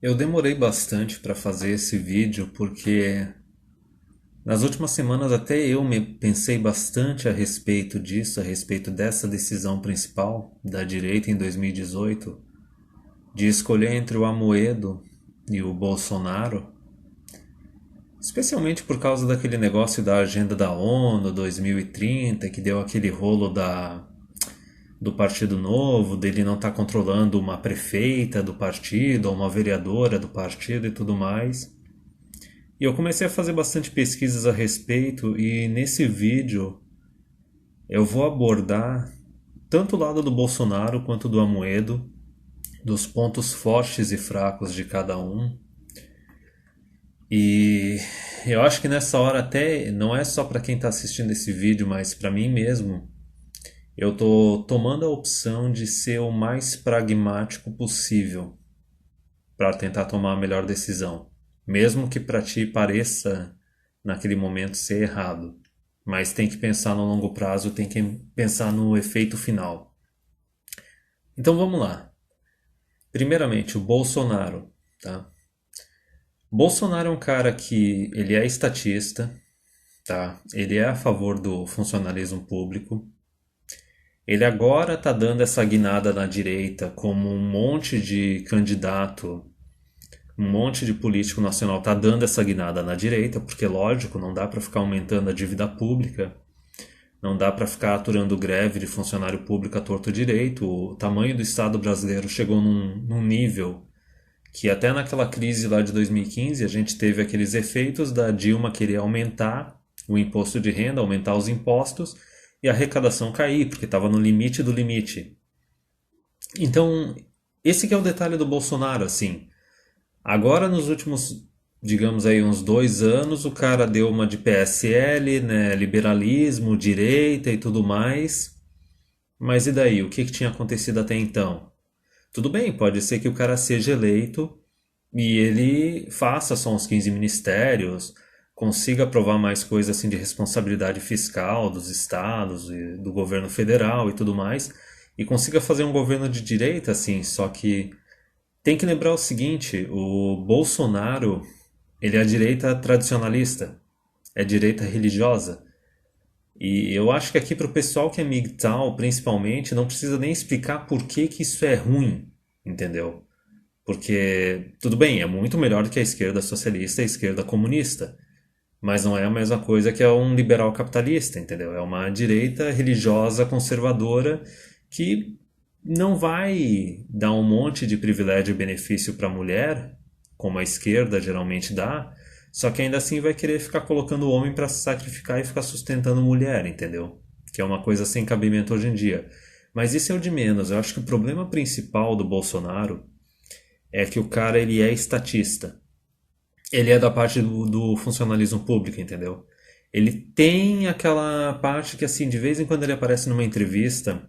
Eu demorei bastante para fazer esse vídeo porque nas últimas semanas até eu me pensei bastante a respeito disso, a respeito dessa decisão principal da direita em 2018 de escolher entre o Amoedo e o Bolsonaro, especialmente por causa daquele negócio da agenda da ONU 2030 que deu aquele rolo do Partido Novo, dele não estar controlando uma prefeita do partido ou uma vereadora do partido e tudo mais. E eu comecei a fazer bastante pesquisas a respeito e nesse vídeo eu vou abordar tanto o lado do Bolsonaro quanto do Amoedo, dos pontos fortes e fracos de cada um. E eu acho que nessa hora até não é só para quem está assistindo esse vídeo, mas para mim mesmo, eu tô tomando a opção de ser o mais pragmático possível para tentar tomar a melhor decisão, mesmo que para ti pareça naquele momento ser errado. Mas tem que pensar no longo prazo, tem que pensar no efeito final. Então vamos lá. Primeiramente, o Bolsonaro, tá? Bolsonaro é um cara que ele é estatista, tá? Ele é a favor do funcionalismo público. Ele agora tá dando essa guinada na direita como um monte de candidato, um monte de político nacional tá dando essa guinada na direita, porque lógico, não dá para ficar aumentando a dívida pública. Não dá para ficar aturando greve de funcionário público a torto direito. O tamanho do Estado brasileiro chegou num nível que até naquela crise lá de 2015 a gente teve aqueles efeitos da Dilma querer aumentar o imposto de renda, aumentar os impostos e a arrecadação cair, porque estava no limite do limite. Então, esse que é o detalhe do Bolsonaro, assim. Agora nos últimos, digamos aí, uns 2 anos, o cara deu uma de PSL, né, liberalismo, direita e tudo mais. Mas e daí? O que tinha acontecido até então? Tudo bem, pode ser que o cara seja eleito e ele faça só uns 15 ministérios, consiga aprovar mais coisas assim de responsabilidade fiscal dos estados e do governo federal e tudo mais, e consiga fazer um governo de direita assim, só que tem que lembrar o seguinte, o Bolsonaro, ele é a direita tradicionalista, é direita religiosa. E eu acho que aqui para o pessoal que é MGTOW, principalmente, não precisa nem explicar por que que isso é ruim, entendeu? Porque, tudo bem, é muito melhor do que a esquerda socialista e a esquerda comunista, mas não é a mesma coisa que é um liberal capitalista, entendeu? É uma direita religiosa conservadora que não vai dar um monte de privilégio e benefício para a mulher, como a esquerda geralmente dá, só que ainda assim vai querer ficar colocando o homem para se sacrificar e ficar sustentando a mulher, entendeu? Que é uma coisa sem cabimento hoje em dia. Mas isso é o de menos. Eu acho que o problema principal do Bolsonaro é que o cara ele é estatista. Ele é da parte do funcionalismo público, entendeu? Ele tem aquela parte que, assim, de vez em quando ele aparece numa entrevista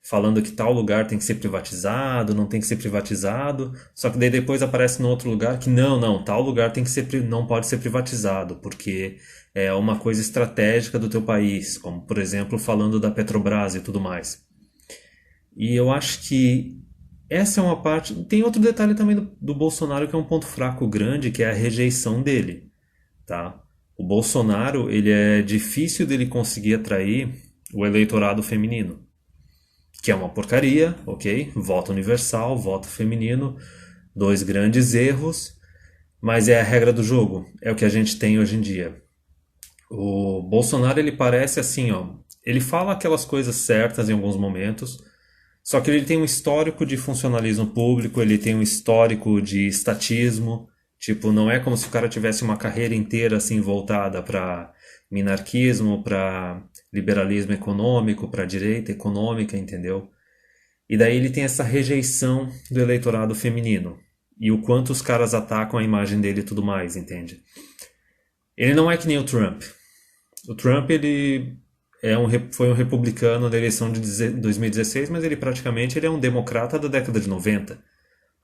falando que tal lugar tem que ser privatizado, não tem que ser privatizado, só que daí depois aparece no outro lugar que não, tal lugar tem que ser, não pode ser privatizado, porque é uma coisa estratégica do teu país, como por exemplo falando da Petrobras e tudo mais. E eu acho que essa é uma parte. Tem outro detalhe também do Bolsonaro que é um ponto fraco grande, que é a rejeição dele, tá? O Bolsonaro, ele é difícil dele conseguir atrair o eleitorado feminino, que é uma porcaria, ok? Voto universal, voto feminino, dois grandes erros, mas é a regra do jogo, é o que a gente tem hoje em dia. O Bolsonaro, ele parece assim, ó, ele fala aquelas coisas certas em alguns momentos, só que ele tem um histórico de funcionalismo público, ele tem um histórico de estatismo, tipo, não é como se o cara tivesse uma carreira inteira assim voltada para minarquismo, para liberalismo econômico, para direita econômica, entendeu? E daí ele tem essa rejeição do eleitorado feminino e o quanto os caras atacam a imagem dele e tudo mais, entende? Ele não é que nem o Trump. O Trump ele foi um republicano na eleição de 2016, mas ele praticamente ele é um democrata da década de 90.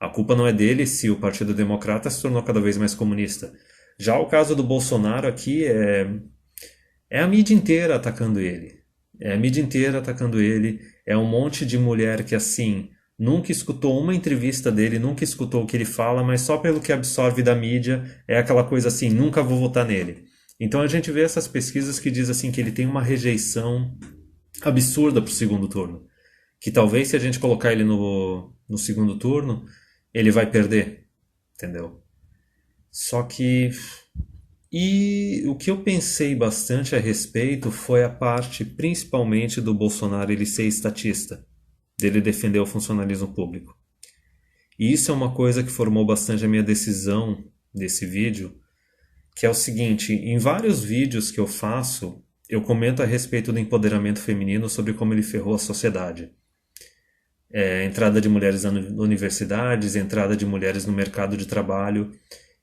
A culpa não é dele se o Partido Democrata se tornou cada vez mais comunista. Já o caso do Bolsonaro aqui é a mídia inteira atacando ele. É a mídia inteira atacando ele. É um monte de mulher que, assim, nunca escutou uma entrevista dele, nunca escutou o que ele fala, mas só pelo que absorve da mídia é aquela coisa assim, nunca vou votar nele. Então a gente vê essas pesquisas que diz assim que ele tem uma rejeição absurda pro segundo turno. Que talvez se a gente colocar ele no segundo turno, ele vai perder, entendeu? Só que. E o que eu pensei bastante a respeito foi a parte, principalmente, do Bolsonaro ele ser estatista, dele defender o funcionalismo público. E isso é uma coisa que formou bastante a minha decisão desse vídeo, que é o seguinte, em vários vídeos que eu faço, eu comento a respeito do empoderamento feminino sobre como ele ferrou a sociedade. Entrada de mulheres nas universidades, entrada de mulheres no mercado de trabalho.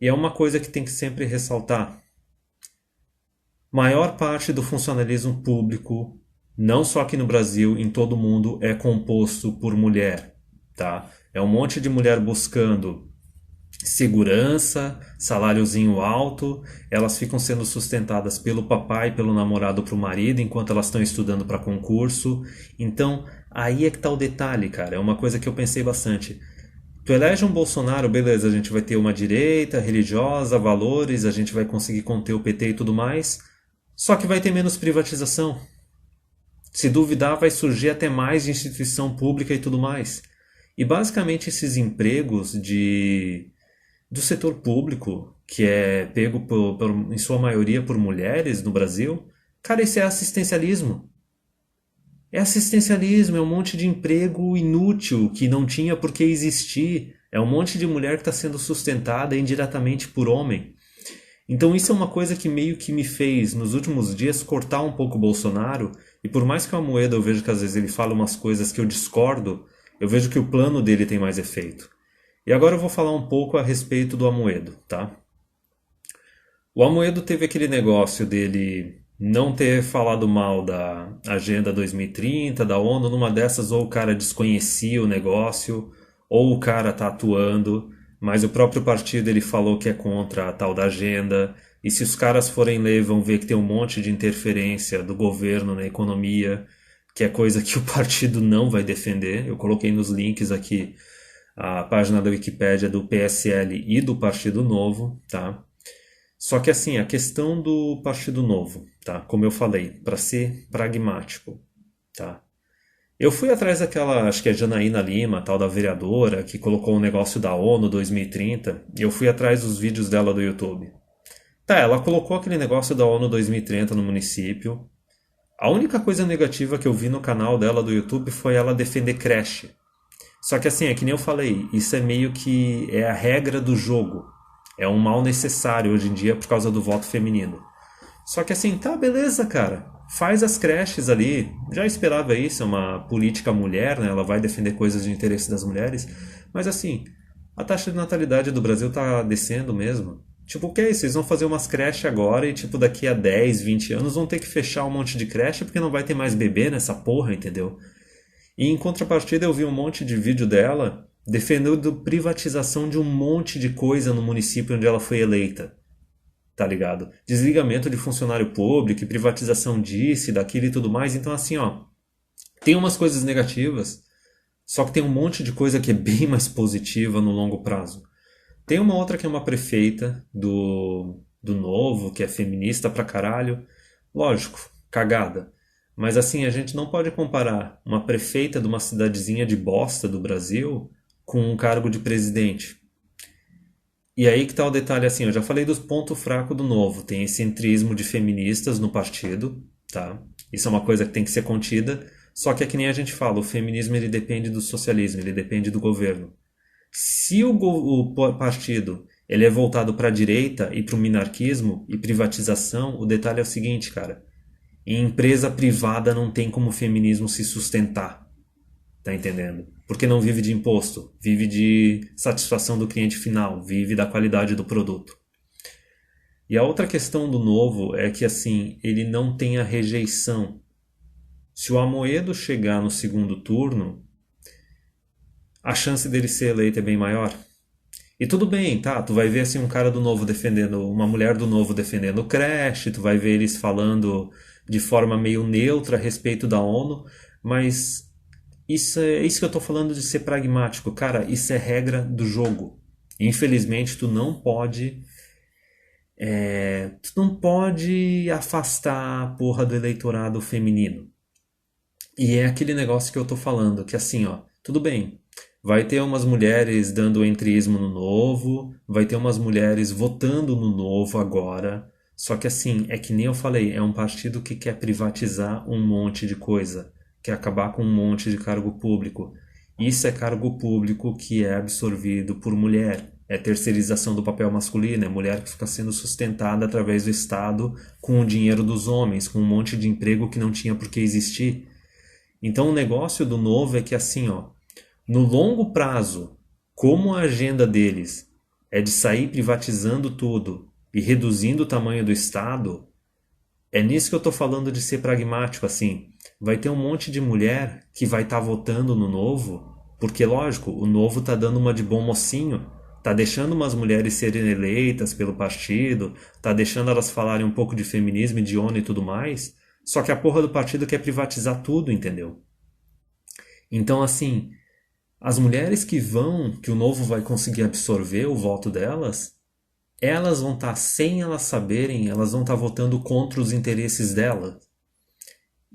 E é uma coisa que tem que sempre ressaltar. Maior parte do funcionalismo público, não só aqui no Brasil, em todo o mundo, é composto por mulher, tá? É um monte de mulher buscando segurança, saláriozinho alto, elas ficam sendo sustentadas pelo papai, pelo namorado, pro marido, enquanto elas estão estudando para concurso. Então, aí é que tá o detalhe, cara. É uma coisa que eu pensei bastante. Tu elege um Bolsonaro, beleza, a gente vai ter uma direita religiosa, valores, a gente vai conseguir conter o PT e tudo mais, só que vai ter menos privatização. Se duvidar, vai surgir até mais instituição pública e tudo mais. E basicamente esses empregos do setor público, que é pego em sua maioria por mulheres no Brasil, cara, isso é assistencialismo. É assistencialismo, é um monte de emprego inútil que não tinha por que existir. É um monte de mulher que está sendo sustentada indiretamente por homem. Então isso é uma coisa que meio que me fez, nos últimos dias, cortar um pouco o Bolsonaro. E por mais que o Amoedo eu vejo que às vezes ele fala umas coisas que eu discordo, eu vejo que o plano dele tem mais efeito. E agora eu vou falar um pouco a respeito do Amoedo, tá? O Amoedo teve aquele negócio dele não ter falado mal da Agenda 2030, da ONU, numa dessas ou o cara desconhecia o negócio, ou o cara tá atuando, mas o próprio partido ele falou que é contra a tal da agenda, e se os caras forem ler vão ver que tem um monte de interferência do governo na economia, que é coisa que o partido não vai defender. Eu coloquei nos links aqui a página da Wikipédia do PSL e do Partido Novo, tá? Só que assim, a questão do Partido Novo, tá? Como eu falei, para ser pragmático, tá? Eu fui atrás daquela, acho que é Janaína Lima, tal da vereadora, que colocou um negócio da ONU 2030, e eu fui atrás dos vídeos dela do YouTube. Tá, ela colocou aquele negócio da ONU 2030 no município. A única coisa negativa que eu vi no canal dela do YouTube foi ela defender creche. Só que assim, é que nem eu falei, isso é meio que é a regra do jogo. É um mal necessário hoje em dia por causa do voto feminino. Só que assim, tá, beleza, cara. Faz as creches ali. Já esperava isso, é uma política mulher, né? Ela vai defender coisas de interesse das mulheres. Mas assim, a taxa de natalidade do Brasil tá descendo mesmo. Tipo, o que é isso? Vocês vão fazer umas creches agora e tipo daqui a 10, 20 anos vão ter que fechar um monte de creche porque não vai ter mais bebê nessa porra, entendeu? E em contrapartida eu vi um monte de vídeo dela defendendo privatização de um monte de coisa no município onde ela foi eleita. Tá ligado? Desligamento de funcionário público, privatização disso, daquilo e tudo mais. Então assim, ó, tem umas coisas negativas, só que tem um monte de coisa que é bem mais positiva no longo prazo. Tem uma outra que é uma prefeita do Novo, que é feminista pra caralho. Lógico, cagada. Mas assim, a gente não pode comparar uma prefeita de uma cidadezinha de bosta do Brasil com um cargo de presidente. E aí que tá o detalhe assim, eu já falei dos pontos fracos do Novo. Tem esse entrismo de feministas no partido, tá? Isso é uma coisa que tem que ser contida. Só que é que nem a gente fala, o feminismo ele depende do socialismo, ele depende do governo. Se o partido ele é voltado para a direita e para o minarquismo e privatização, o detalhe é o seguinte, cara. Em empresa privada não tem como o feminismo se sustentar. Tá entendendo? Porque não vive de imposto, vive de satisfação do cliente final, vive da qualidade do produto. E a outra questão do Novo é que assim, ele não tem a rejeição. Se o Amoedo chegar no segundo turno, a chance dele ser eleito é bem maior. E tudo bem, tá? Tu vai ver assim um cara do Novo defendendo, uma mulher do Novo defendendo creche, tu vai ver eles falando de forma meio neutra a respeito da ONU, mas Isso é isso que eu tô falando de ser pragmático. Cara, isso é regra do jogo. Infelizmente, tu não pode afastar a porra do eleitorado feminino. E é aquele negócio que eu tô falando, que assim, ó, tudo bem. Vai ter umas mulheres dando entrismo no Novo, vai ter umas mulheres votando no Novo agora. Só que assim, é que nem eu falei, é um partido que quer privatizar um monte de coisa, quer acabar com um monte de cargo público. Isso é cargo público que é absorvido por mulher. É terceirização do papel masculino, é mulher que fica sendo sustentada através do Estado com o dinheiro dos homens, com um monte de emprego que não tinha por que existir. Então o negócio do Novo é que assim, ó, no longo prazo, como a agenda deles é de sair privatizando tudo e reduzindo o tamanho do Estado, é nisso que eu tô falando de ser pragmático, assim. Vai ter um monte de mulher que vai estar votando no Novo, porque, lógico, o Novo tá dando uma de bom mocinho, tá deixando umas mulheres serem eleitas pelo partido, tá deixando elas falarem um pouco de feminismo, de ONU e tudo mais, só que a porra do partido quer privatizar tudo, entendeu? Então, assim, as mulheres que o Novo vai conseguir absorver o voto delas, elas vão estar, sem elas saberem, elas vão estar votando contra os interesses delas.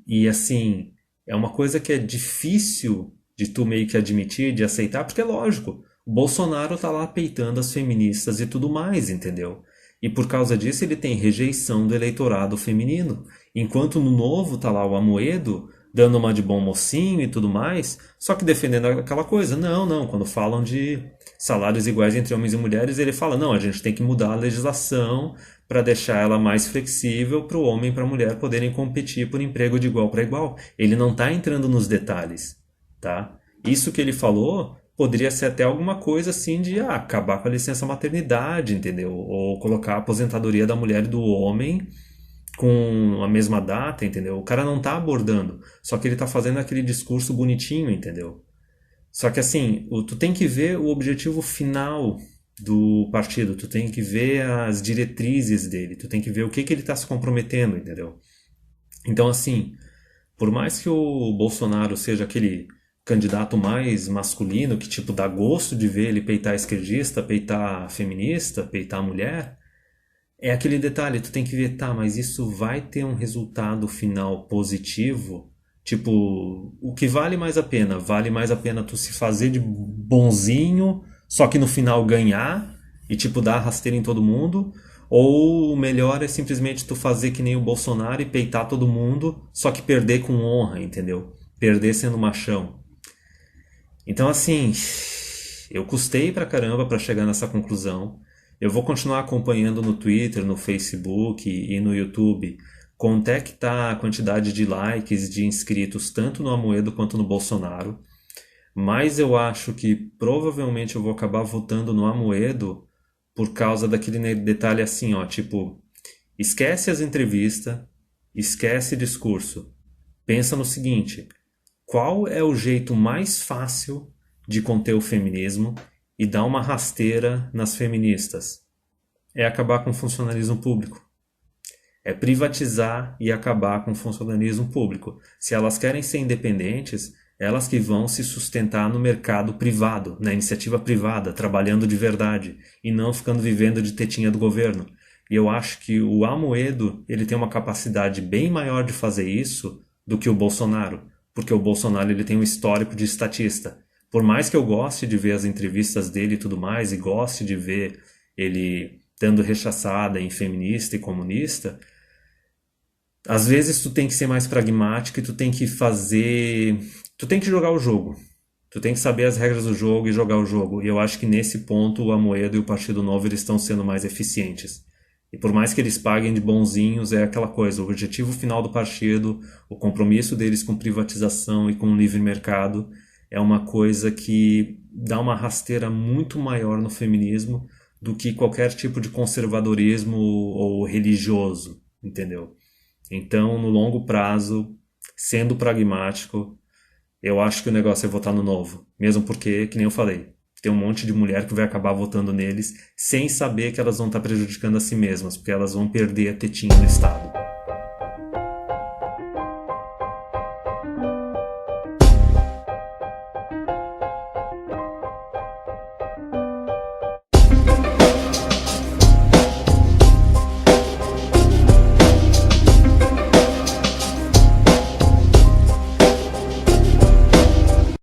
E assim, é uma coisa que é difícil de tu meio que admitir, de aceitar, porque é lógico, o Bolsonaro tá lá peitando as feministas e tudo mais, entendeu? E por causa disso ele tem rejeição do eleitorado feminino. Enquanto no Novo tá lá o Amoedo dando uma de bom mocinho e tudo mais, só que defendendo aquela coisa. Não, não, quando falam de salários iguais entre homens e mulheres, ele fala: não, a gente tem que mudar a legislação para deixar ela mais flexível para o homem e para a mulher poderem competir por emprego de igual para igual. Ele não está entrando nos detalhes, tá? Isso que ele falou poderia ser até alguma coisa assim de acabar com a licença maternidade, entendeu? Ou colocar a aposentadoria da mulher e do homem com a mesma data, entendeu? O cara não tá abordando, só que ele tá fazendo aquele discurso bonitinho, entendeu? Só que assim, tu tem que ver o objetivo final do partido, tu tem que ver as diretrizes dele, tu tem que ver o que que ele está se comprometendo, entendeu? Então assim, por mais que o Bolsonaro seja aquele candidato mais masculino, que tipo dá gosto de ver ele peitar esquerdista, peitar feminista, peitar mulher, é aquele detalhe, tu tem que ver, tá, mas isso vai ter um resultado final positivo? Tipo, o que vale mais a pena? Vale mais a pena tu se fazer de bonzinho, só que no final ganhar e tipo dar rasteira em todo mundo? Ou o melhor é simplesmente tu fazer que nem o Bolsonaro e peitar todo mundo, só que perder com honra, entendeu? Perder sendo machão. Então assim, eu custei pra caramba pra chegar nessa conclusão. Eu vou continuar acompanhando no Twitter, no Facebook e no YouTube quanto é que tá a quantidade de likes, de inscritos, tanto no Amoedo quanto no Bolsonaro. Mas eu acho que provavelmente eu vou acabar votando no Amoedo por causa daquele detalhe assim, ó, tipo, esquece as entrevistas, esquece discurso. Pensa no seguinte, qual é o jeito mais fácil de conter o feminismo e dar uma rasteira nas feministas? É acabar com o funcionalismo público. É privatizar e acabar com o funcionalismo público. Se elas querem ser independentes, elas que vão se sustentar no mercado privado, na iniciativa privada, trabalhando de verdade e não ficando vivendo de tetinha do governo. E eu acho que o Amoedo, ele tem uma capacidade bem maior de fazer isso do que o Bolsonaro, porque o Bolsonaro ele tem um histórico de estatista. Por mais que eu goste de ver as entrevistas dele e tudo mais, e goste de ver ele dando rechaçada em feminista e comunista, às vezes tu tem que ser mais pragmático e tu tem que fazer... Tu tem que jogar o jogo. Tu tem que saber as regras do jogo e jogar o jogo. E eu acho que nesse ponto o Amoedo e o Partido Novo eles estão sendo mais eficientes. E por mais que eles paguem de bonzinhos, é aquela coisa, o objetivo final do partido, o compromisso deles com privatização e com o livre mercado, é uma coisa que dá uma rasteira muito maior no feminismo do que qualquer tipo de conservadorismo ou religioso, entendeu? Então, no longo prazo, sendo pragmático, eu acho que o negócio é votar no Novo. Mesmo porque, que nem eu falei, tem um monte de mulher que vai acabar votando neles sem saber que elas vão estar prejudicando a si mesmas, porque elas vão perder a tetinha no Estado.